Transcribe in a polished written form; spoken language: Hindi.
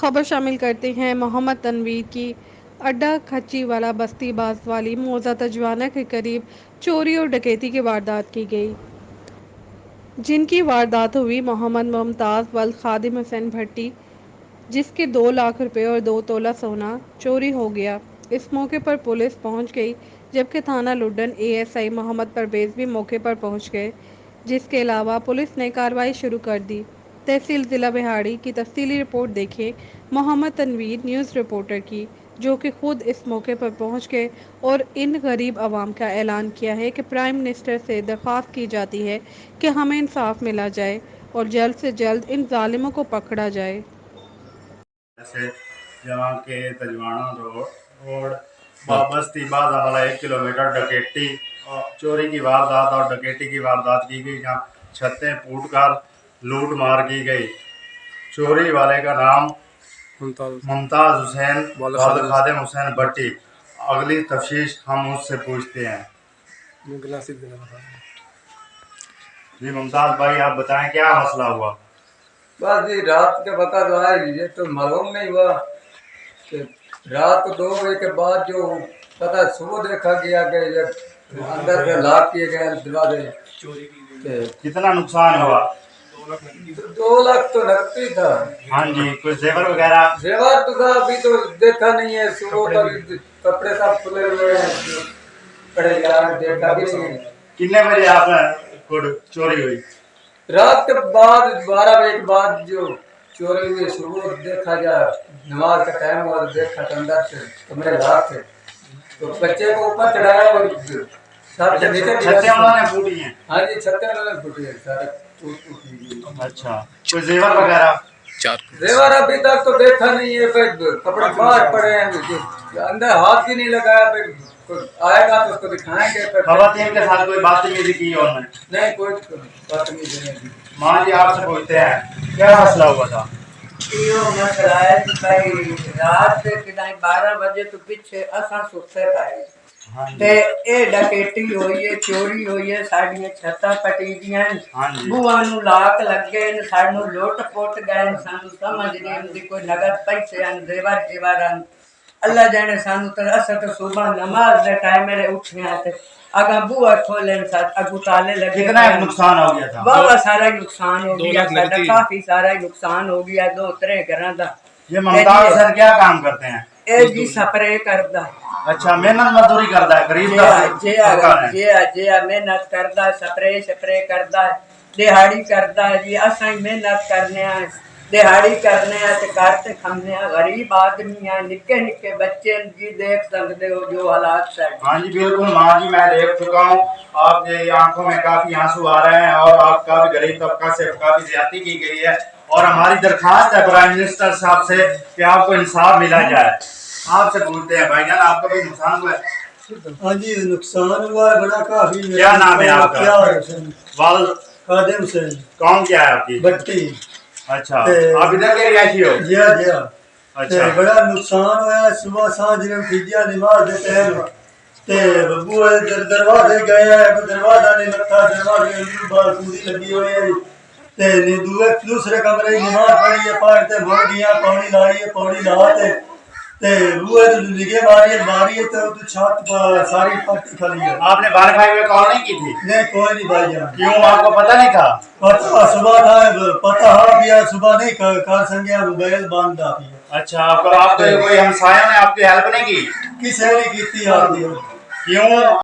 खबर शामिल करते हैं मोहम्मद तनवीर की। अड्डा खच्ची वाला बस्ती बांसवाली मौजा तजवाना के करीब चोरी और डकैती की वारदात की गई, जिनकी वारदात हुई मोहम्मद मुमताज़ वल्द खादिम हुसैन भट्टी, जिसके 2 लाख रुपए और 2 तोला सोना चोरी हो गया। इस मौके पर पुलिस पहुंच गई, जबकि थाना लुड्डन एएसआई मोहम्मद परवेज भी मौके पर पहुंच गए। जिसके अलावा पुलिस ने कार्रवाई शुरू कर दी। तहसील ज़िला बिहाड़ी की तफसीली रिपोर्ट देखें मोहम्मद तनवीर न्यूज़ रिपोर्टर की, जो कि खुद इस मौके पर पहुंच गए और इन गरीब आवाम का ऐलान किया है कि प्राइम मिनिस्टर से दरख्वास्त की जाती है कि हमें इंसाफ मिला जाए और जल्द से जल्द इन जालिमों को पकड़ा जाए। से जहाँ के तजवाना रोड बस्ती बाजा वाला 1 किलोमीटर डकैती और चोरी की वारदात और डकैती की वारदात की गई, जहाँ छतें फूट कर लूट मार की गई। चोरी वाले का नाम मुमताज हुसैन खादिम हुसैन भट्टी। अगली तफ्तीश हम उससे पूछते हैं। जी मुमताज भाई, आप बताएं क्या मसला हुआ। बस जी रात के बता जो है ये तो मालूम नहीं हुआ कि रात 2 बजे के बाद जो पता सुबह देखा गया कि ये अंदर से लॉक किए गए दरवाजे। कितना नुकसान हुआ। 2 लाख तो लगती था। हाँ जी, कुछ जेवर वगैरह। जेवर तो था अभी तो देखा नहीं है, सुबह तक कपड़े सब खुले हुए हैं, पड़े देखा भी नहीं। कितने बजे आपको चोरी हुई। रात के बाद 12 बजे के बाद जो चोरी हुई, सुबह देखा जाए नमाज का टाइम हुआ तो देखा तो अंदर से कमरे लॉक थे, तो बच्चे को ऊपर चढ़ाया और छत से नीचे छतें उन्होंने फूटी हैं। हाँ जी, छतें उन्होंने फूटी है, सारे टूट। अच्छा, कोई जेवर वगैरह। जेवर अभी तक तो देखा नहीं है, फिर कपड़े बाहर पड़े हैं, अंदर हाथ भी नहीं लगाया, फिर आएगा तो उसको दिखाएंगे। खवातीन के साथ कोई बातमीजी की उन्होंने। नहीं, कोई बातमीजी नहीं। माँ जी आपसे पूछते हैं क्या मसला हुआ था। यो मसला है कि भाई रात के 12 बजे तो पीछे असा सुते पाए ते ए डकैती हुई है, चोरी हुई है, साडियां छत्तां पटी दियां, बुआ नूं लाक लग गए, सानू लुट पुट गए, सानू समझ नहीं आंदी कोई नगद पैसे आन जेवर जेवर आन अल्लाह जाने सानू तो असा तो सुबह नमाज दे टाइम मेरे उठिया ते अगा बुआ खोलन साथ अगू ताले लगे। कितना नुकसान हो गया था। बाबा सारा ही नुकसान हो गया, साडा काफी सारा ही नुकसान हो गया। 2-3 घरां दा। ये मुमताज सर क्या काम करते हैं। ए जी स्प्रे करदा। अच्छा, मेहनत मजदूरी करता है गरीब का। जे मेहनत करदा, स्प्रे करदा, दिहाड़ी करदा जी। असा ही मेहनत करने आ, दिहाड़ी करने आ ते घर ते खाने आ, गरीब आदमी आ, निक्के निक्के बच्चे जी, देख सकते हो जो हालात है। हाँ जी बिल्कुल माँ जी, मैं देख चुका हूँ, आपके आंखों में काफी आंसू आ रहे हैं और आपका भी गरीब तबका से काफी ज्यादती की गई है और हमारी दरखास्त है प्राइम मिनिस्टर साहब से कि आपको इंसाफ मिला जाए। आपसे पूछते हैं भाईजान, आपका भी नुकसान हुआ है। हाँ जी, नुकसान हुआ है बड़ा काफी। क्या नाम है आपका। वाल्द खादिम हुसैन। कौन क्या है आपकी। भट्टी। अच्छा, आप इधर के रिहायशी हो। जी हाँ, जी हाँ। अच्छा, बड़ा नुकसान हुआ। सुबह सांझ खिजिया नमाज दे टाइम ते बब्बू दरवाजे गए, दरवाजा नहीं लगता, दरवाजे बाहर पूरी लगी हुई है ते दूसरे कमरे की नमाज पढ़ी है, पढ़ते मुड़ गया, पौड़ी लाई है, पौड़ी लाते ते बुए लिगे मारी है तो छत सारी पट्टी खाली है। आपने बार भाई में कॉल नहीं की थी। नहीं, कोई नहीं भाई जान। क्यों, आपको पता नहीं था। पता सुबह था, पता हाँ भी सुबह नहीं कर संज्ञा बैल बांध दी। अच्छा, आपको कोई हमसायों ने आपकी हेल्प नहीं की। किसी ने की आपकी। क्यों।